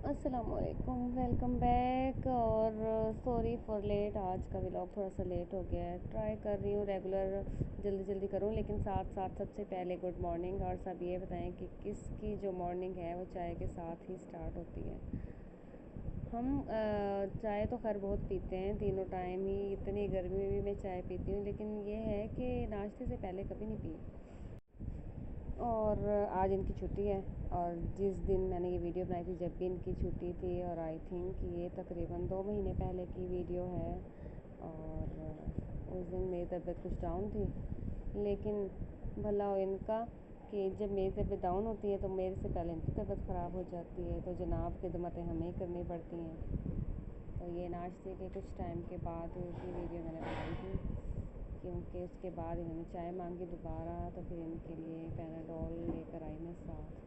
अस्सलामुअलैकुम, welcome back. और sorry for late, आज का व्लॉग थोड़ा सा लेट हो गया है। ट्राई कर रही हूँ रेगुलर जल्दी जल्दी करूँ, लेकिन साथ साथ सबसे पहले गुड मॉर्निंग। और सब ये बताएं कि किसकी जो मॉर्निंग है वो चाय के साथ ही स्टार्ट होती है। हम चाय तो खैर बहुत पीते हैं, तीनों टाइम ही। इतनी गर्मी में भी मैं चाय पीती हूँ, लेकिन ये है कि नाश्ते से पहले कभी नहीं पी। और आज इनकी छुट्टी है। और जिस दिन मैंने ये वीडियो बनाई थी जब भी इनकी छुट्टी थी, और आई थिंक ये तकरीबन 2 महीने पहले की वीडियो है। और उस दिन मेरी तबीयत कुछ डाउन थी, लेकिन भला हो इनका कि जब मेरी तबीयत डाउन होती है तो मेरे से पहले इनकी तबीयत ख़राब हो जाती है, तो जनाब खिदमतें हमें ही करनी पड़ती हैं। तो ये नाश्ते के कुछ टाइम के बाद की वीडियो मैंने बनाई थी, क्योंकि उसके बाद इन्होंने चाय मांगी दोबारा, तो फिर इनके लिए पैनाडोल लेकर आई मैं साथ।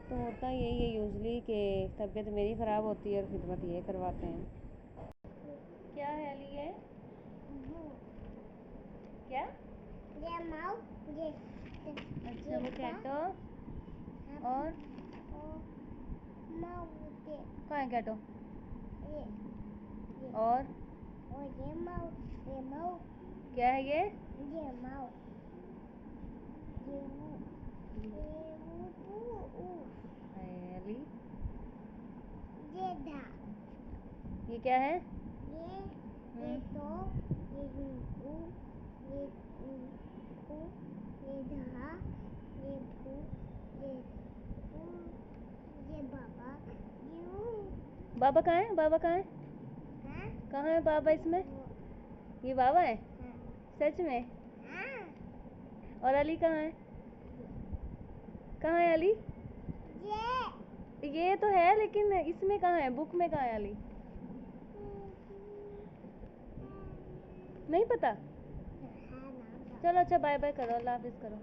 तो होता यही है यूजली कि तबीयत मेरी ख़राब होती है और खिदमत ये करवाते हैं। क्या है अली ये? क्या? ये माऊ ये। अच्छा वो कैटो और माऊ ये कहाँ है कैटो? ये और ये माऊ, ये माऊ क्या है ये? ये माऊ, ये हाय अली, ये धा, ये क्या है? ये तो ये ऊ, ये ऊ, ये धा, ये भू, ये ऊ, ये बाबा, ये ऊ। बाबा कहाँ है? बाबा कहाँ है? हाँ? कहाँ है बाबा इसमें? ये बाबा है? हाँ। सच में? हाँ। और अली कहाँ है? कहाँ है अली? ये तो है, लेकिन इसमें कहाँ है? बुक में कहाँ है अली? नहीं पता। चलो अच्छा, बाय बाय करो, अल्लाह हाफिज करो।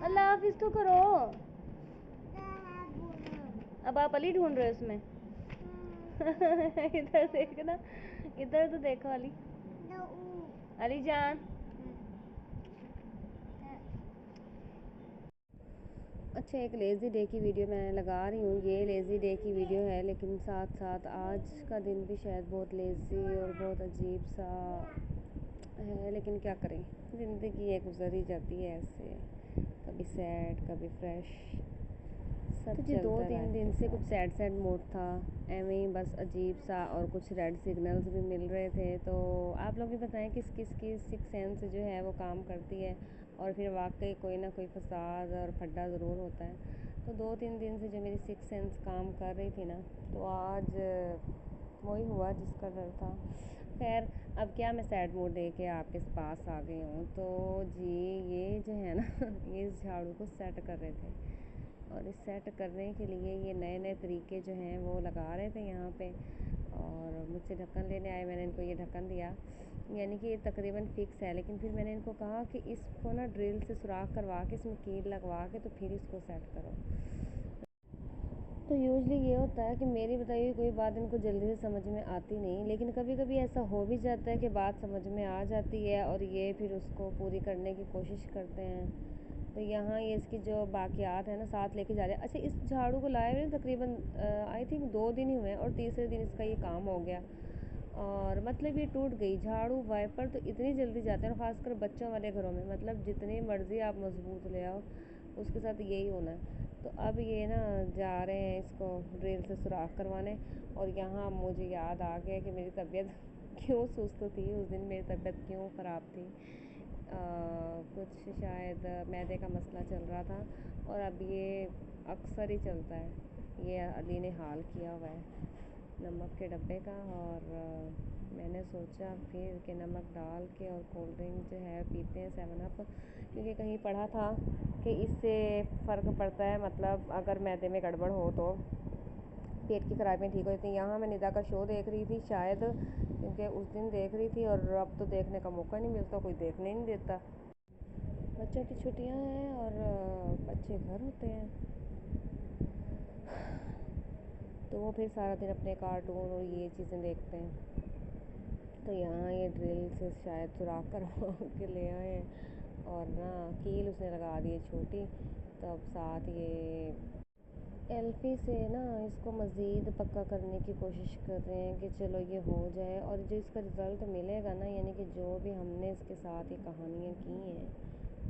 अल्लाह हाफिज तो करो। अब आप अली ढूंढ रहे हो उसमें? इधर देखना, इधर तो देखो अली, अली जान। अच्छा, एक लेज़ी डे की वीडियो मैं लगा रही हूँ। ये लेज़ी डे की वीडियो है, लेकिन साथ साथ आज का दिन भी शायद बहुत लेज़ी और बहुत अजीब सा है, लेकिन क्या करें, ज़िंदगी ये गुजर ही जाती है ऐसे, कभी सैड कभी फ्रेश, सब तो जी 2-3 दिन से कुछ सैड सैड मूड था, एवं ही बस अजीब सा, और कुछ रेड सिग्नल्स भी मिल रहे थे। तो आप लोग भी बताएं किस किस की सिक्स सेंस जो है वो काम करती है, और फिर वाकई कोई ना कोई फसाद और फड्डा ज़रूर होता है। तो 2-3 दिन से जो मेरी सिक्स सेंस काम कर रही थी ना, तो आज वही हुआ जिसका डर था। खैर, अब क्या मैं सैड मूड दे के आपके पास आ गई हूँ। तो जी ये जो है ना ये इस झाड़ू को सेट कर रहे थे, और इस सेट करने के लिए ये नए नए तरीके जो हैं वो लगा रहे थे यहाँ पे। और मुझसे ढक्कन लेने आए, मैंने इनको ये ढक्कन दिया, यानी कि ये तकरीबन फ़िक्स है, लेकिन फिर मैंने इनको कहा कि इसको ना ड्रिल से सुराख करवा के इसमें कील लगवा के तो फिर इसको सेट करो। तो यूजली ये होता है कि मेरी बताई हुई कोई बात इनको जल्दी से समझ में आती नहीं, लेकिन कभी कभी ऐसा हो भी जाता है कि बात समझ में आ जाती है और ये फिर उसको पूरी करने की कोशिश करते हैं। तो यहाँ ये इसकी जो बाकियात है ना साथ लेके जा रहे हैं। अच्छा, इस झाड़ू को लाए हुए तकरीबन आई थिंक 2 दिन ही हुए हैं, और तीसरे दिन इसका ये काम हो गया, और मतलब ये टूट गई। झाड़ू वाइपर तो इतनी जल्दी जाते हैं, ख़ासकर बच्चों वाले घरों में, मतलब जितनी मर्ज़ी आप मजबूत ले आओ उसके साथ यही होना है। तो अब ये ना जा रहे हैं इसको ड्रिल से सुराख करवाने। और यहाँ मुझे याद आ गया कि मेरी तबीयत क्यों सुस्त थी उस दिन, मेरी तबीयत क्यों ख़राब थी। कुछ शायद मैदे का मसला चल रहा था, और अब ये अक्सर ही चलता है। ये अली ने हाल किया हुआ है नमक के डब्बे का, और मैंने सोचा फिर कि नमक डाल के और कोल्ड ड्रिंक जो है पीते हैं 7 अप, क्योंकि कहीं पढ़ा था कि इससे फ़र्क पड़ता है, मतलब अगर मैदे में गड़बड़ हो तो पेट की खराबियाँ ठीक हो जाती हैं। यहाँ मैं निदा का शो देख रही थी शायद, क्योंकि उस दिन देख रही थी, और अब तो देखने का मौका नहीं मिलता, कोई देखने ही नहीं देता। बच्चों की छुट्टियाँ हैं और बच्चे घर होते हैं, तो वो फिर सारा दिन अपने कार्टून और ये चीज़ें देखते हैं। तो यहाँ ये ड्रिल से शायद सुराख करवा के ले आए हैं, और ना कील उसने लगा दी है छोटी, तब साथ ये एल्फी से ना इसको मज़ीद पक्का करने की कोशिश कर रहे हैं कि चलो ये हो जाए, और जो इसका रिज़ल्ट मिलेगा ना, यानी कि जो भी हमने इसके साथ ये कहानियाँ की हैं,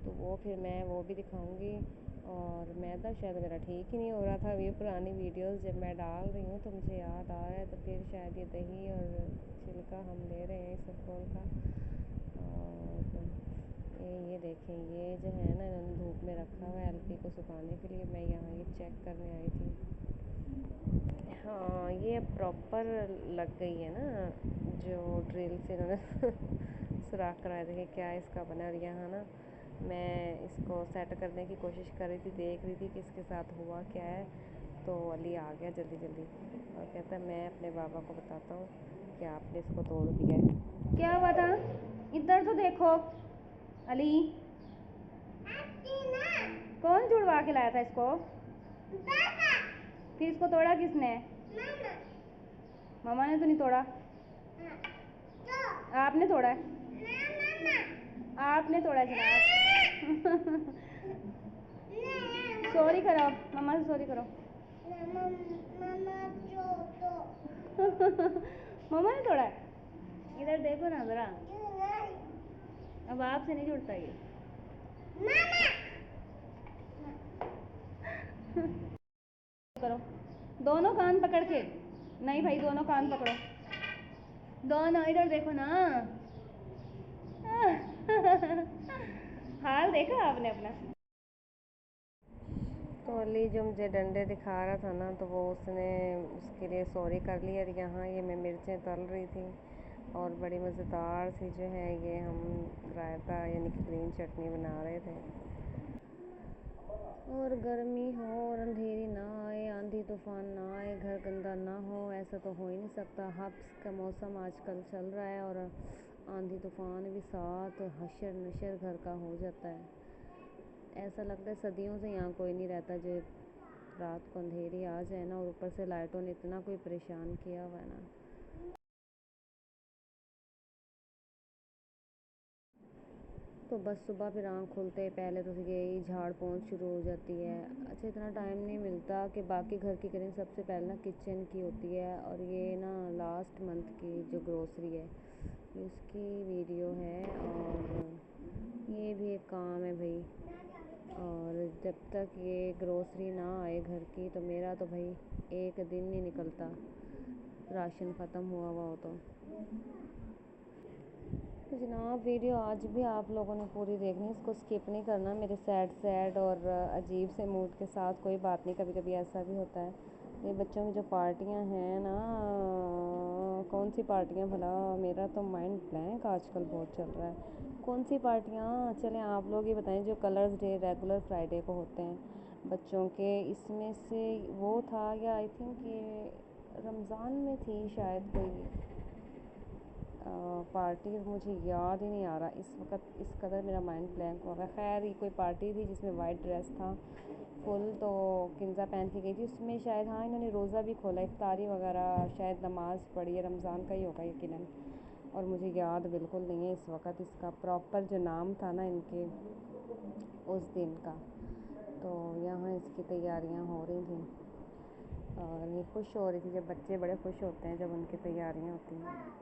तो वो फिर मैं वो भी दिखाऊंगी। और मैदा शायद मेरा ठीक ही नहीं हो रहा था, ये पुरानी वीडियोस जब मैं डाल रही हूँ तो मुझे याद आ रहा है, तो फिर शायद ये दही और छिलका हम ले रहे हैं इसबगोल का। और ये देखें, ये जो है ना इन्होंने धूप में रखा हुआ है एल्फी को सुखाने के लिए। मैं यहाँ ये चेक करने आई थी। हाँ, ये प्रॉपर लग गई है ना, जो ड्रिल से इन्होंने सुराख कराए। देखें क्या इसका बना। और यहाँ ना मैं इसको सेट करने की कोशिश कर रही थी, देख रही थी कि इसके साथ हुआ क्या है। तो अली आ गया जल्दी जल्दी और कहता है मैं अपने बाबा को बताता हूँ कि आपने इसको तोड़ दिया है। क्या हुआ था, इधर तो देखो अली। कौन जुड़वा के लाया था इसको? फिर इसको तोड़ा किसने? मामा ने तो नहीं तोड़ा। आपने तोड़ा है। आपने तोड़ा जनाब। सॉरी करो, मम्मा से सॉरी करो। मम्मा ने तोड़ा है। इधर देखो ना जरा, अब आपसे नहीं जुड़ता ये। करो, दोनों कान पकड़ के। नहीं भाई, दोनों कान पकड़ो, दोनों इधर देखो ना। हाल देखा आपने अपना। तो अली जो मुझे डंडे दिखा रहा था ना, तो वो उसने उसके लिए सॉरी कर लिया। और यहाँ ये मैं मिर्चें तल रही थी और बड़ी मज़ेदार सी जो है ये हम रायता यानी कि ग्रीन चटनी बना रहे थे। और गर्मी हो और अंधेरी ना आए, आंधी तूफान ना आए, घर गंदा ना हो, ऐसा तो हो ही नहीं सकता। हब्स का मौसम आजकल चल रहा है और आंधी तूफान भी साथ, हशर नशर घर का हो जाता है। ऐसा लगता है सदियों से यहाँ कोई नहीं रहता, जो रात को अंधेरी आ जाए ना, और ऊपर से लाइटों ने इतना कोई परेशान किया हुआ है ना। तो बस सुबह फिर आँख खुलते ही पहले तो यही झाड़ पोंछ शुरू हो जाती है। अच्छा, इतना टाइम नहीं मिलता कि बाकी घर की करें, सबसे पहले ना किचन की होती है। और ये ना लास्ट मंथ की जो ग्रोसरी है इसकी वीडियो है, और ये भी एक काम है भाई। और जब तक ये ग्रोसरी ना आए घर की, तो मेरा तो भाई एक दिन नहीं निकलता राशन ख़त्म हुआ हुआ हो तो जनाब वीडियो आज भी आप लोगों ने पूरी देखनी, इसको स्किप नहीं करना मेरे सैड सैड और अजीब से मूड के साथ। कोई बात नहीं, कभी कभी ऐसा भी होता है। ये बच्चों की जो पार्टियां हैं ना, कौन सी पार्टियां भला, मेरा तो माइंड ब्लैंक आजकल बहुत चल रहा है। कौन सी पार्टियां, चलें आप लोग ही बताएं। जो कलर्स डे रेगुलर फ्राइडे को होते हैं बच्चों के, इसमें से वो था, या आई थिंक ये रमज़ान में थी शायद कोई पार्टी, मुझे याद ही नहीं आ रहा इस वक्त, इस कदर मेरा माइंड ब्लैंक हो गया। खैर ये कोई पार्टी थी जिसमें वाइट ड्रेस था फुल, तो किन्जा पहन के गई थी उसमें शायद। हाँ, इन्होंने रोज़ा भी खोला, इफ्तारी वगैरह शायद नमाज़ पढ़ी है, रमज़ान का ही होगा यकीनन। और मुझे याद बिल्कुल नहीं है इस वक्त इसका प्रॉपर जो नाम था ना इनके उस दिन का। तो यहाँ इसकी तैयारियाँ हो रही थी और ये खुश हो रही थी, जब बच्चे बड़े खुश होते हैं जब उनकी तैयारियाँ होती हैं।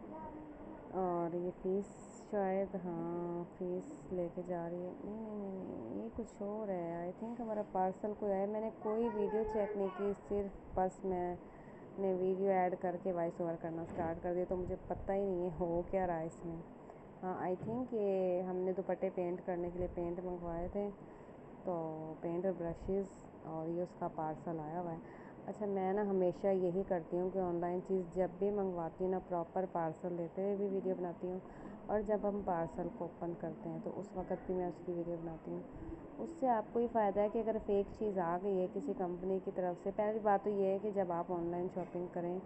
और ये फ़ीस शायद, हाँ फ़ीस लेके जा रही है। नहीं नहीं नहीं नहीं, ये कुछ और है। आई थिंक हमारा पार्सल कोई आया, मैंने कोई वीडियो चेक नहीं की, सिर्फ बस मैंने वीडियो ऐड करके वॉइस ओवर करना स्टार्ट कर दिया, तो मुझे पता ही नहीं है हो क्या रहा है इसमें। हाँ, आई थिंक ये हमने दुपट्टे पेंट करने के लिए पेंट मंगवाए थे, तो पेंट और ब्रशेज़, और ये उसका पार्सल आया हुआ है। अच्छा, मैं ना हमेशा यही करती हूँ कि ऑनलाइन चीज़ जब भी मंगवाती हूँ ना, प्रॉपर पार्सल लेते हुए भी वीडियो बनाती हूँ, और जब हम पार्सल को ओपन करते हैं तो उस वक्त भी मैं उसकी वीडियो बनाती हूँ। उससे आपको ही फ़ायदा है कि अगर फेक चीज़ आ गई है किसी कंपनी की तरफ से, पहली बात तो ये है कि जब आप ऑनलाइन शॉपिंग करें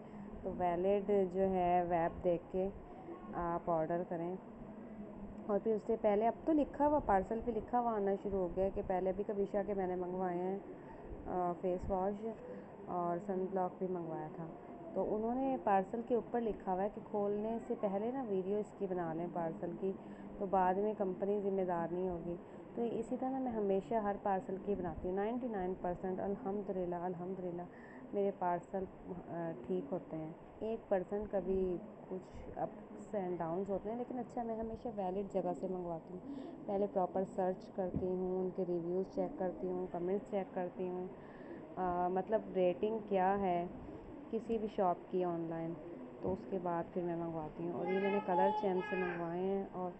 तो वैलिड जो है वेब देख के आप ऑर्डर करें। और फिर उससे पहले, अब तो लिखा हुआ पार्सल पे लिखा हुआ आना शुरू हो गया कि पहले अभी कविशा के मैंने मंगवाए हैं फेस वॉश और सन ब्लॉक भी मंगवाया था, तो उन्होंने पार्सल के ऊपर लिखा हुआ है कि खोलने से पहले ना वीडियो इसकी बना लें पार्सल की, तो बाद में कंपनी ज़िम्मेदार नहीं होगी। तो इसी तरह मैं हमेशा हर पार्सल की बनाती हूँ। 99% अल्हम्दुलिल्लाह मेरे पार्सल ठीक होते हैं। 1% कभी कुछ अप्स एंड डाउन्स होते हैं, लेकिन अच्छा मैं हमेशा वैलिड जगह से मंगवाती हूँ। पहले प्रॉपर सर्च करती हूँ, उनके रिव्यूज़ चेक करती हूँ, कमेंट्स चेक करती हूँ, मतलब रेटिंग क्या है किसी भी शॉप की ऑनलाइन, तो उसके बाद फिर मैं मंगवाती हूँ। और ये मैंने कलर चैन से मंगवाए हैं और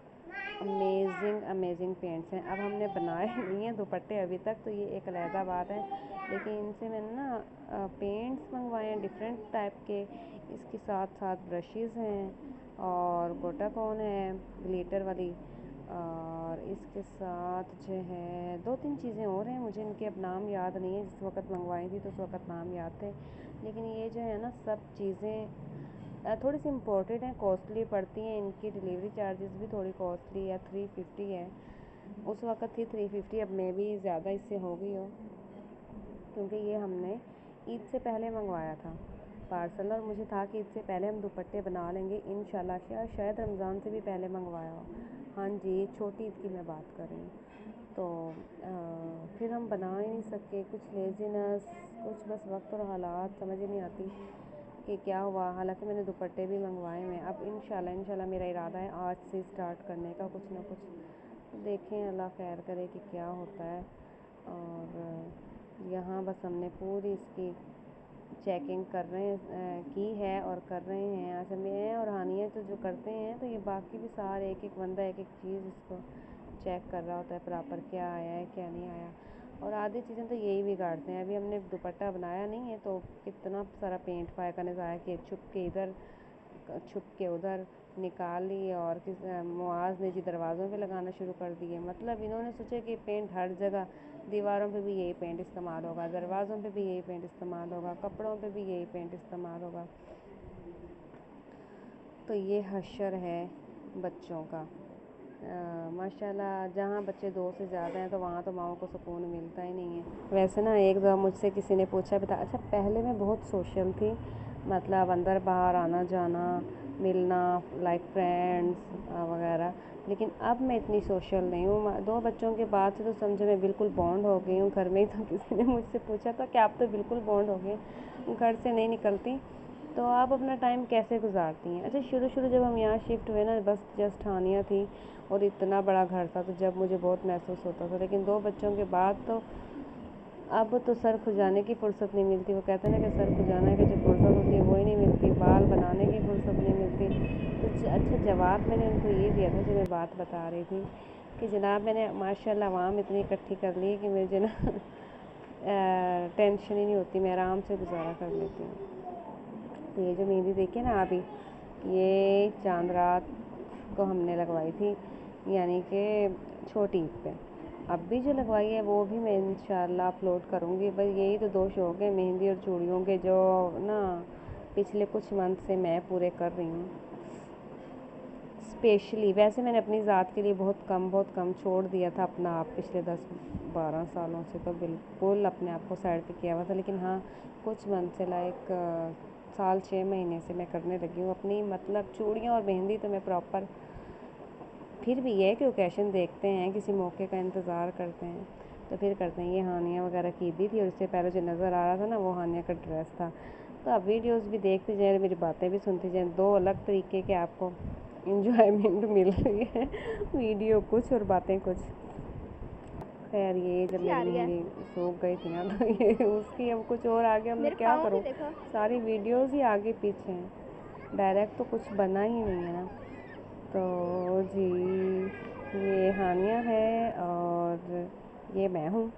अमेजिंग पेंट्स हैं। अब हमने बनाए नहीं हैं दुपट्टे अभी तक, तो ये एक अलहदा बात है, लेकिन इनसे मैंने ना पेंट्स मंगवाए हैं डिफरेंट टाइप के। इसके साथ साथ ब्रशेज़ हैं और गोटा कौन है ग्लिटर वाली, और इसके साथ जो है 2-3 चीज़ें और हैं, मुझे इनके अब नाम याद नहीं है। जिस वक्त मंगवाई थी तो उस वक्त नाम याद थे, लेकिन ये जो है ना सब चीज़ें थोड़ी सी इम्पोर्टेड हैं, कॉस्टली पड़ती हैं। इनकी डिलीवरी चार्जेस भी थोड़ी कॉस्टली है, 350 है। उस वक्त थी 350, अब मैं भी ज़्यादा इससे हो गई हो, क्योंकि ये हमने ईद से पहले मंगवाया था पार्सल, और मुझे था कि इससे पहले हम दुपट्टे बना लेंगे इंशाल्लाह। शायद रमज़ान से भी पहले मंगवाया हो। हाँ जी, छोटी ईद की मैं बात कर रही हूँ। तो फिर हम बना ही नहीं सके, कुछ लेज़ीनेस, कुछ बस वक्त और हालात समझ ही नहीं आती कि क्या हुआ। हालांकि मैंने दुपट्टे भी मंगवाए हैं। अब इंशाल्लाह मेरा इरादा है आज से स्टार्ट करने का कुछ ना कुछ, तो देखें अल्लाह खैर करे कि क्या होता है। और यहाँ बस हमने पूरी इसकी चेकिंग कर रहे हैं की है और कर रहे हैं। आज मैं और हानिया तो जो करते हैं, तो ये बाकी भी सारे एक एक बंदा एक एक चीज़ इसको चेक कर रहा होता है प्रॉपर, क्या आया है क्या नहीं आया। और आधी चीज़ें तो यही बिगाड़ते हैं। अभी हमने दुपट्टा बनाया नहीं है, तो कितना सारा पेंट फायका ने ज़ाया कि छुप के इधर छुप के उधर निकाल ली, और किस मुआज़ ने जी दरवाज़ों पे लगाना शुरू कर दिए। मतलब इन्होंने सोचा कि पेंट हर जगह, दीवारों पे भी यही पेंट इस्तेमाल होगा, दरवाज़ों पे भी यही पेंट इस्तेमाल होगा, कपड़ों पे भी यही पेंट इस्तेमाल होगा। तो ये हशर है बच्चों का। माशाल्लाह जहाँ बच्चे 2 से ज़्यादा हैं, तो वहाँ तो माँओं को सुकून मिलता ही नहीं है। वैसे ना एक दफ़ा मुझसे किसी ने पूछा भी था, अच्छा पहले मैं बहुत सोशल थी, मतलब अंदर बाहर आना जाना, मिलना, लाइक फ्रेंड्स वगैरह, लेकिन अब मैं इतनी सोशल नहीं हूँ। 2 बच्चों के बाद से तो समझो मैं बिल्कुल बॉन्ड हो गई हूँ। घर में ही तो किसी ने मुझसे पूछा था कि आप तो बिल्कुल बॉन्ड हो गए, घर से नहीं निकलती, तो आप अपना टाइम कैसे गुजारती हैं? अच्छा शुरू जब हम यहाँ शिफ्ट हुए ना, बस जस्ट हानिया थी और इतना बड़ा घर था, तो जब मुझे बहुत महसूस होता था, लेकिन 2 बच्चों के बाद तो अब तो सर खुजाने की फ़ुर्सत नहीं मिलती। वो कहते हैं ना कि सर खुजाने की जो फ़ुर्सत होती है वो ही नहीं मिलती, बाल बनाने की फ़ुर्सत नहीं मिलती। तो अच्छा जवाब मैंने उनको ये दिया था, जो मैं बात बता रही थी कि जनाब मैंने माशाल्लाह अवाम इतनी इकट्ठी कर ली है कि मुझे ना टेंशन ही नहीं होती, मैं आराम से गुजारा कर लेती हूँ। तो ये जो मेहंदी देखिए ना अभी, ये चांद रात को हमने लगवाई थी, यानी कि छोटी ईद पे। अब भी जो लगवाई है वो भी मैं इंशाल्लाह अपलोड करूँगी। बस यही तो 2 शौक़ हैं, मेहंदी और चूड़ियों के, जो ना पिछले कुछ मंथ से मैं पूरे कर रही हूँ स्पेशली। वैसे मैंने अपनी ज़ात के लिए बहुत कम छोड़ दिया था अपना आप, पिछले 10-12 सालों से तो बिल्कुल अपने आप को साइड पे किया हुआ था, लेकिन हाँ कुछ मंथ से लाइक साल 6 महीने से मैं करने लगी हूँ अपनी, मतलब चूड़ियाँ और मेहंदी तो मैं प्रॉपर। फिर भी ये है कि ओकेशन देखते हैं, किसी मौके का इंतज़ार करते हैं तो फिर करते हैं। ये हानिया वगैरह की दी थी, और इससे पहले जो नज़र आ रहा था ना वो हानिया का ड्रेस था। तो आप वीडियोस भी देखते जाएं, मेरी बातें भी सुनते जाएं, 2 अलग तरीके के आपको इंजॉयमेंट मिल रही है, वीडियो कुछ और बातें कुछ। खैर ये जब मेरी मेहंदी सूख गई थी ना, तो ये उसकी अब कुछ और आगे अब मैं क्या करूँ, सारी वीडियोस ही आगे पीछे हैं, डायरेक्ट तो कुछ बना ही नहीं है ना। तो जी ये हानिया है और ये मैं हूँ।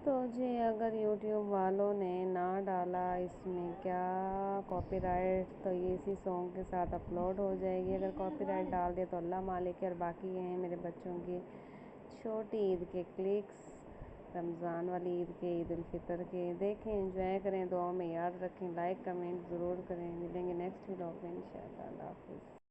तो जी अगर यूट्यूब वालों ने ना डाला इसमें क्या कॉपीराइट, तो ये इसी सॉन्ग के साथ अपलोड हो जाएगी। अगर कॉपीराइट डाल दिया तो अल्लाह मालिक है। और बाकी ये हैं मेरे बच्चों की छोटी ईद के क्लिक्स, रमज़ान वाली ईद के, ईद उल फितर के। देखें, एंजॉय करें, दुआ में याद रखें, लाइक कमेंट ज़रूर करें। मिलेंगे नेक्स्ट व्लॉग में इंशाअल्लाह। अल्लाह हाफ़िज़।